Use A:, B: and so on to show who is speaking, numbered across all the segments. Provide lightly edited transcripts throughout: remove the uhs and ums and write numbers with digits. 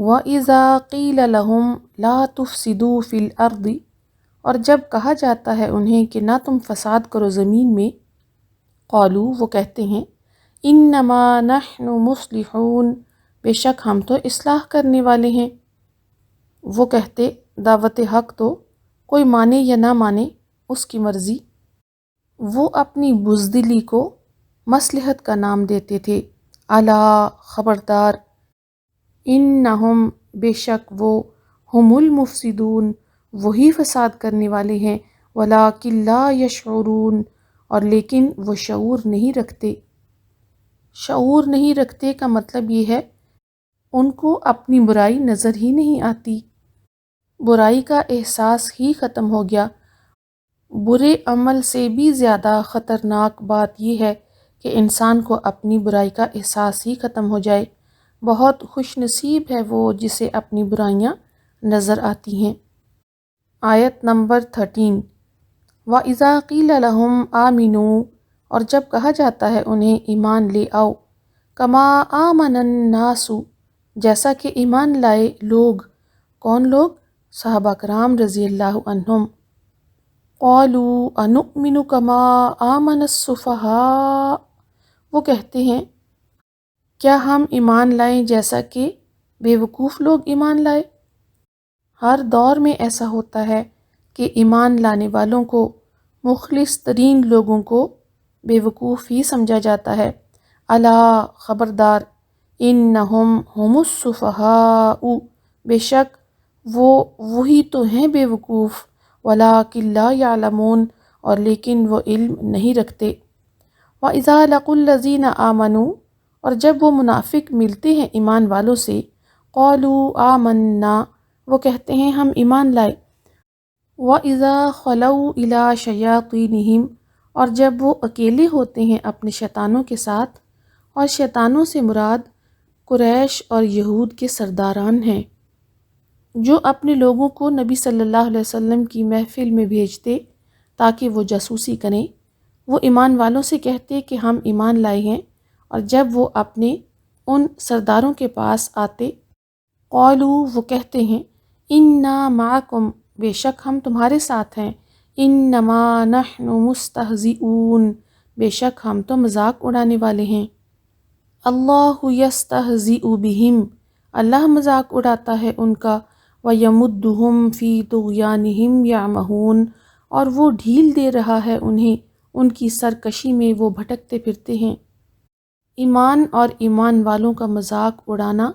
A: وَإِذَا قِيلَ لَهُمْ لَا تُفْسِدُوا فِي الْأَرْضِ، اور جب کہا جاتا ہے انہیں کہ نہ تم فساد کرو زمین میں، قالوا وہ کہتے ہیں انما نحن مصلحون، بے شک ہم تو اصلاح کرنے والے ہیں۔ وہ کہتے دعوت حق تو کوئی مانے یا نہ مانے اس کی مرضی، وہ اپنی بزدلی کو مصلحت کا نام دیتے تھے۔ الا خبردار، انہم بے شک وہ، ہم المفسدون وہی فساد کرنے والے ہیں، ولکن لا یشعرون اور لیکن وہ شعور نہیں رکھتے۔ شعور نہیں رکھتے کا مطلب یہ ہے ان کو اپنی برائی نظر ہی نہیں آتی، برائی کا احساس ہی ختم ہو گیا۔ برے عمل سے بھی زیادہ خطرناک بات یہ ہے کہ انسان کو اپنی برائی کا احساس ہی ختم ہو جائے۔ بہت خوش نصیب ہے وہ جسے اپنی برائیاں نظر آتی ہیں۔ آیت نمبر 13۔ وَإِذَا قِيلَ لَهُمْ آمِنُوا، اور جب کہا جاتا ہے انہیں ایمان لے آؤ، كَمَا آمَنَ النَّاسُ جیسا کہ ایمان لائے لوگ۔ کون لوگ؟ صحابہ کرام رضی اللہ عنہم۔ قَالُوا أَنُؤْمِنُ كَمَا آمَنَ السُّفَهَاءُ وہ کہتے ہیں کیا ہم ایمان لائیں جیسا کہ بے وقوف لوگ ایمان لائے؟ ہر دور میں ایسا ہوتا ہے کہ ایمان لانے والوں کو، مخلص ترین لوگوں کو بے وقوف ہی سمجھا جاتا ہے۔ الا خبردار، انہم ہم السفہاء بے شک وہ وہی تو ہیں بے وقوف، ولکن لا یعلمون اور لیکن وہ علم نہیں رکھتے۔ وَإِذَا لَقُوا الَّذِينَ آمَنُوا اور جب وہ منافق ملتے ہیں ایمان والوں سے، قَالُوا آمَنَّا وہ کہتے ہیں ہم ایمان لائے۔ وَإِذَا خَلَوْا إِلَىٰ شَيَاطِينِهِمْ اور جب وہ اکیلے ہوتے ہیں اپنے شیطانوں کے ساتھ، اور شیطانوں سے مراد قریش اور یہود کے سرداران ہیں جو اپنے لوگوں کو نبی صلی اللہ علیہ وسلم کی محفل میں بھیجتے تاکہ وہ جاسوسی کریں۔ وہ ایمان والوں سے کہتے کہ ہم ایمان لائے ہیں، اور جب وہ اپنے ان سرداروں کے پاس آتے، قالوا وہ کہتے ہیں انا معکم بے شک ہم تمہارے ساتھ ہیں، انما نحن مستہزئون بے شک ہم تو مذاق اڑانے والے ہیں۔ اللہ یستہزئ بہم اللہ مذاق اڑاتا ہے ان کا، ویمدہم فی طغیانہم یعمہون اور وہ ڈھیل دے رہا ہے انہیں ان کی سرکشی میں وہ بھٹکتے پھرتے ہیں۔ ایمان اور ایمان والوں کا مذاق اڑانا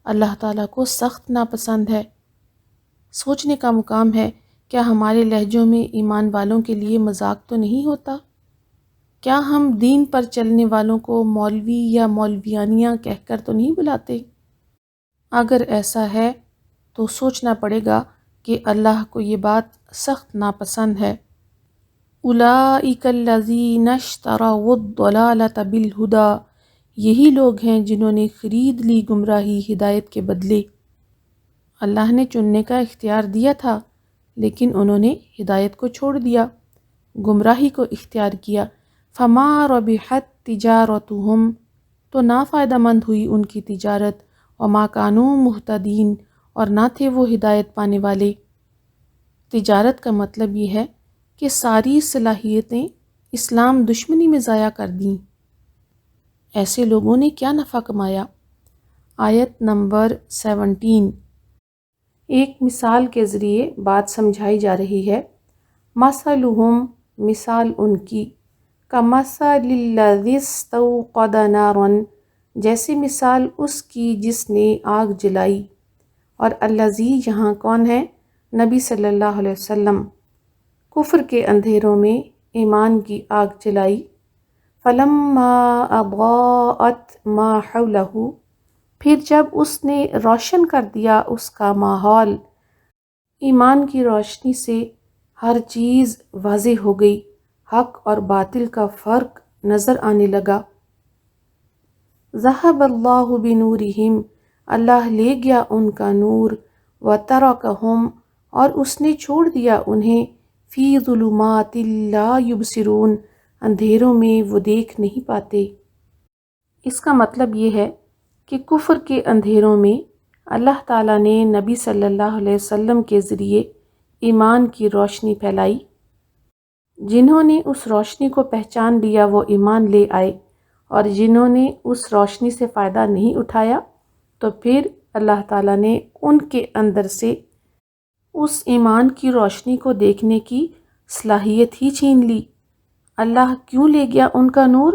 A: اللہ تعالیٰ کو سخت ناپسند ہے۔ سوچنے کا مقام ہے کیا ہمارے لہجوں میں ایمان والوں کے لیے مذاق تو نہیں ہوتا؟ کیا ہم دین پر چلنے والوں کو مولوی یا مولویانیاں کہہ کر تو نہیں بلاتے؟ اگر ایسا ہے تو سوچنا پڑے گا کہ اللہ کو یہ بات سخت ناپسند ہے۔ اولئک الذین اشتروا الضلالۃ بالہدیٰ یہی لوگ ہیں جنہوں نے خرید لی گمراہی ہدایت کے بدلے۔ اللہ نے چننے کا اختیار دیا تھا لیکن انہوں نے ہدایت کو چھوڑ دیا، گمراہی کو اختیار کیا۔ فما ربحت تجارتہم تو نا فائدہ مند ہوئی ان کی تجارت، وما کانوا مہتدین اور نہ تھے وہ ہدایت پانے والے۔ تجارت کا مطلب یہ ہے کہ ساری صلاحیتیں اسلام دشمنی میں ضائع کر دیں۔ ایسے لوگوں نے کیا نفع کمایا؟ آیت نمبر 17۔ ایک مثال کے ذریعے بات سمجھائی جا رہی ہے۔ مثلہم مثال ان کی، کمثل الذی استوقد نارا جیسی مثال اس کی جس نے آگ جلائی، اور الذی یہاں کون ہے؟ نبی صلی اللہ علیہ وسلم۔ کفر کے اندھیروں میں ایمان کی آگ جلائی۔ فلما اضاءت ما حولہ پھر جب اس نے روشن کر دیا اس کا ماحول، ایمان کی روشنی سے ہر چیز واضح ہو گئی، حق اور باطل کا فرق نظر آنے لگا۔ ذہب اللہ بنورہم اللہ لے گیا ان کا نور، وترکہم اور اس نے چھوڑ دیا انہیں فی ظلمات لا یبصرون اندھیروں میں وہ دیکھ نہیں پاتے۔ اس کا مطلب یہ ہے کہ کفر کے اندھیروں میں اللہ تعالیٰ نے نبی صلی اللہ علیہ وسلم کے ذریعے ایمان کی روشنی پھیلائی۔ جنہوں نے اس روشنی کو پہچان لیا وہ ایمان لے آئے، اور جنہوں نے اس روشنی سے فائدہ نہیں اٹھایا تو پھر اللہ تعالیٰ نے ان کے اندر سے اس ایمان کی روشنی کو دیکھنے کی صلاحیت ہی چھین لی۔ اللہ کیوں لے گیا ان کا نور؟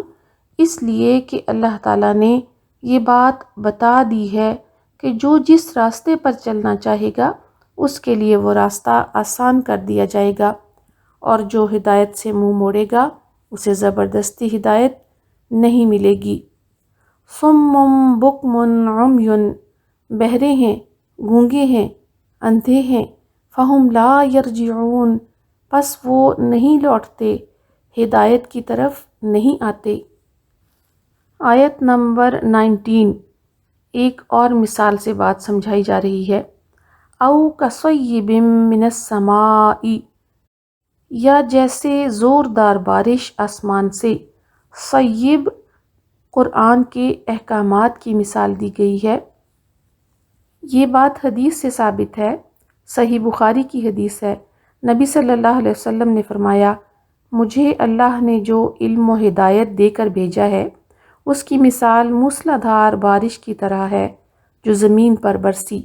A: اس لیے کہ اللہ تعالیٰ نے یہ بات بتا دی ہے کہ جو جس راستے پر چلنا چاہے گا اس کے لیے وہ راستہ آسان کر دیا جائے گا، اور جو ہدایت سے منہ موڑے گا اسے زبردستی ہدایت نہیں ملے گی۔ صم بکم عمی، بہرے ہیں، گونگے ہیں، اندھے ہیں، فہم لا یرجعون، پس وہ نہیں لوٹتے، ہدایت کی طرف نہیں آتے۔ آیت نمبر 19 ایک اور مثال سے بات سمجھائی جا رہی ہے۔ او کصیب من السماء، یا جیسے زوردار بارش آسمان سے۔ صیب قرآن کے احکامات کی مثال دی گئی ہے۔ یہ بات حدیث سے ثابت ہے، صحیح بخاری کی حدیث ہے۔ نبی صلی اللہ علیہ وسلم نے فرمایا، مجھے اللہ نے جو علم و ہدایت دے کر بھیجا ہے اس کی مثال موسلادھار بارش کی طرح ہے جو زمین پر برسی۔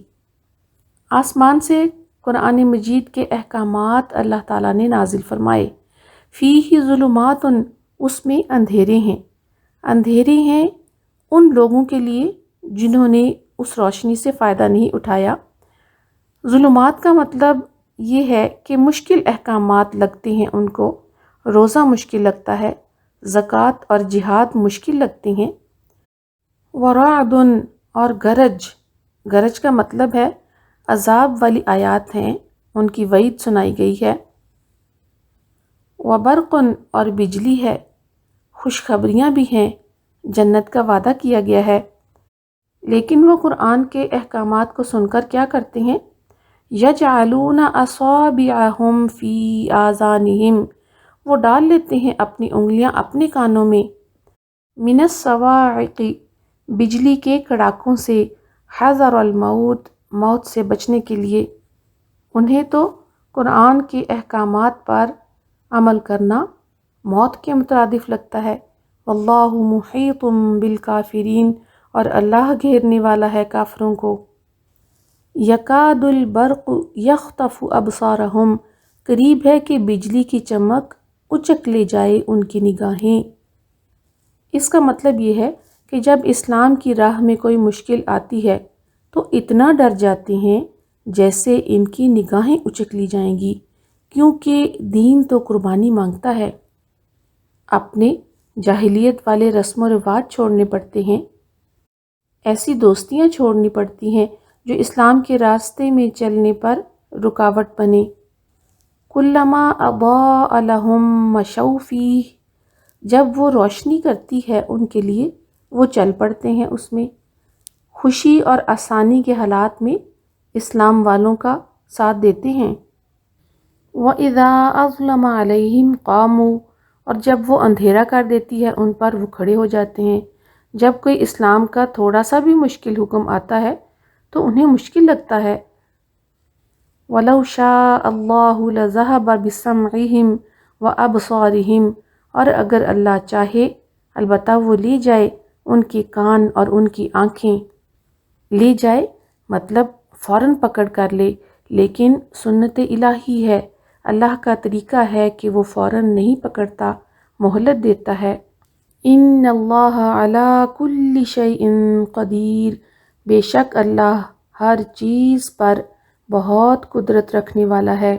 A: آسمان سے قرآن مجید کے احکامات اللہ تعالیٰ نے نازل فرمائے۔ فیہ ظلمات، اس میں اندھیرے ہیں۔ اندھیرے ہیں ان لوگوں کے لیے جنہوں نے اس روشنی سے فائدہ نہیں اٹھایا۔ ظلمات کا مطلب یہ ہے کہ مشکل احکامات لگتے ہیں ان کو، روزہ مشکل لگتا ہے، زکوٰۃ اور جہاد مشکل لگتے ہیں۔ ورعد، اور گرج، گرج کا مطلب ہے عذاب والی آیات ہیں، ان کی وعید سنائی گئی ہے۔ وبرق، اور بجلی ہے، خوشخبریاں بھی ہیں، جنت کا وعدہ کیا گیا ہے۔ لیکن وہ قرآن کے احکامات کو سن کر کیا کرتے ہیں؟ یجعلون اصابعہم فی آذانہم، وہ ڈال لیتے ہیں اپنی انگلیاں اپنے کانوں میں۔ من الصواعق، بجلی کے کڑاکوں سے، حذر الموت، موت سے بچنے کے لیے۔ انہیں تو قرآن کے احکامات پر عمل کرنا موت کے مترادف لگتا ہے۔ واللہ محیط بالکافرین، اور اللہ گھیرنے والا ہے کافروں کو۔ یکاد البرق یخطف ابصارہم، قریب ہے کہ بجلی کی چمک اچک لے جائے ان کی نگاہیں۔ اس کا مطلب یہ ہے کہ جب اسلام کی راہ میں کوئی مشکل آتی ہے تو اتنا ڈر جاتے ہیں جیسے ان کی نگاہیں اچک لی جائیں گی، کیونکہ دین تو قربانی مانگتا ہے۔ اپنے جاہلیت والے رسم و رواج چھوڑنے پڑتے ہیں، ایسی دوستیاں چھوڑنی پڑتی ہیں جو اسلام کے راستے میں چلنے پر رکاوٹ بنے۔ کلما اضاء لهم مشوا فیہ، جب وہ روشنی کرتی ہے ان کے لیے وہ چل پڑتے ہیں اس میں۔ خوشی اور آسانی کے حالات میں اسلام والوں کا ساتھ دیتے ہیں۔ وَإِذَا أَظْلَمَ عَلَيْهِمْ قَامُوا، اور جب وہ اندھیرا کر دیتی ہے ان پر وہ کھڑے ہو جاتے ہیں۔ جب کوئی اسلام کا تھوڑا سا بھی مشکل حکم آتا ہے تو انہیں مشکل لگتا ہے۔ وَلَوْ شَاءَ اللَّهُ لَذَهَبَ بِسَمْعِهِمْ وَأَبْصَارِهِمْ، اور اگر اللہ چاہے البتہ وہ لے جائے ان کے کان اور ان کی آنکھیں۔ لے جائے مطلب فوراً پکڑ کر لے، لیکن سنت الہی ہے، اللہ کا طریقہ ہے کہ وہ فوراً نہیں پکڑتا، مہلت دیتا ہے۔ ان اللہ علی کل شیء قدیر، بے شک اللہ ہر چیز پر بہت قدرت رکھنے والا ہے۔